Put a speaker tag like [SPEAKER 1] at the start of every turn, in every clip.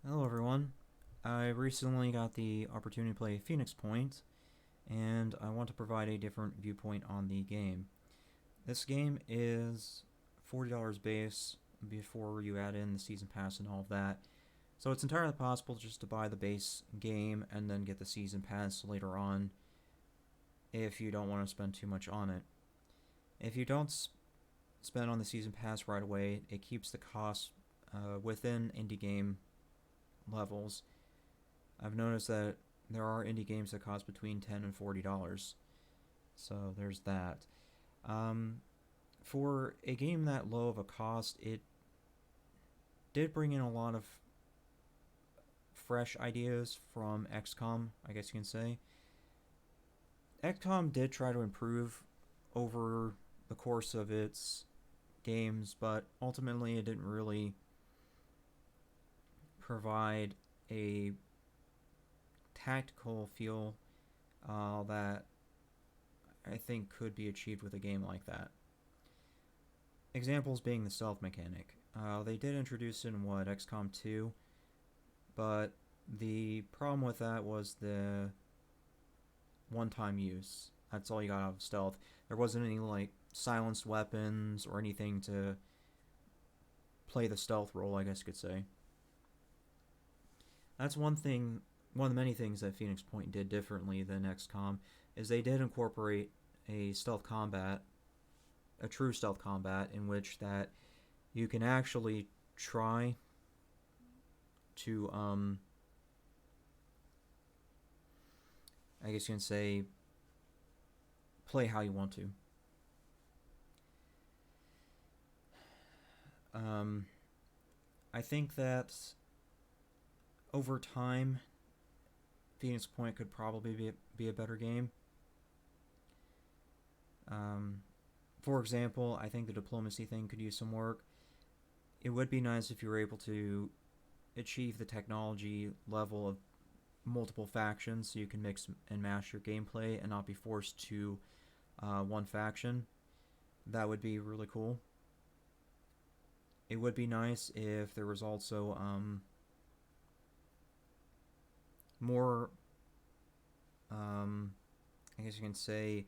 [SPEAKER 1] Hello everyone. I recently got the opportunity to play Phoenix Point, and I want to provide a different viewpoint on the game. This game is $40 base before you add in the season pass and all of that. So it's entirely possible just to buy the base game and then get the season pass later on if you don't want to spend too much on it. If you don't spend on the season pass right away, it keeps the cost within indie game levels. I've noticed that there are indie games that cost between $10 and $40, so there's that. For a game that low of a cost, it did bring in a lot of fresh ideas from XCOM, I guess you can say. XCOM did try to improve over the course of its games, but ultimately it didn't really provide a tactical feel that I think could be achieved with a game like that. Examples being the stealth mechanic. They did introduce it in XCOM 2, but the problem with that was the one-time use. That's all you got out of stealth. There wasn't any silenced weapons or anything to play the stealth role, I guess you could say. That's one of the many things that Phoenix Point did differently than XCOM is they did incorporate a stealth combat, a true stealth combat, in which that you can actually try to, I guess you can say, play how you want to. I think that over time, Phoenix Point could probably be a better game. For example, I think the diplomacy thing could use some work. It would be nice if you were able to achieve the technology level of multiple factions so you can mix and match your gameplay and not be forced to one faction. That would be really cool. It would be nice if there was also more, I guess you can say,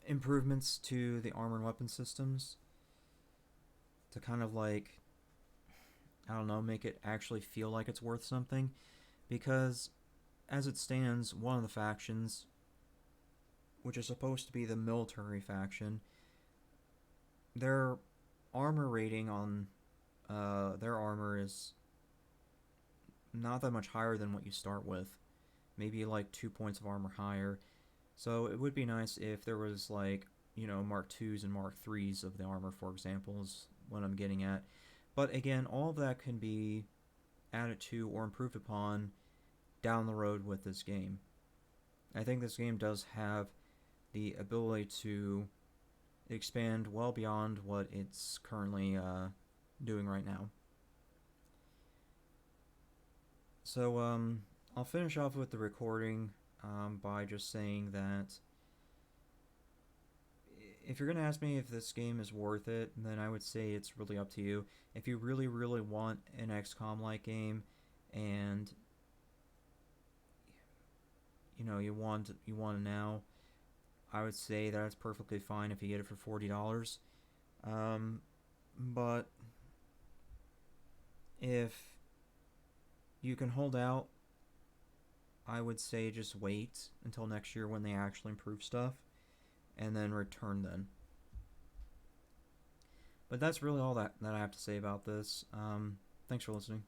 [SPEAKER 1] improvements to the armor and weapon systems to kind of I don't know, make it actually feel like it's worth something. Because as it stands, one of the factions, which is supposed to be the military faction, their armor rating on their armor is not that much higher than what you start with. Maybe 2 points of armor higher. So it would be nice if there was Mark 2s and Mark 3s of the armor, for example, is what I'm getting at. But again, all of that can be added to or improved upon down the road with this game. I think this game does have the ability to expand well beyond what it's currently doing right now. So I'll finish off with the recording by just saying that if you're going to ask me if this game is worth it, then I would say it's really up to you. If you really, really want an XCOM-like game and you want it now, I would say that's perfectly fine if you get it for $40. But if you can hold out, I would say just wait until next year when they actually improve stuff, and then return then. But that's really all that I have to say about this. Thanks for listening.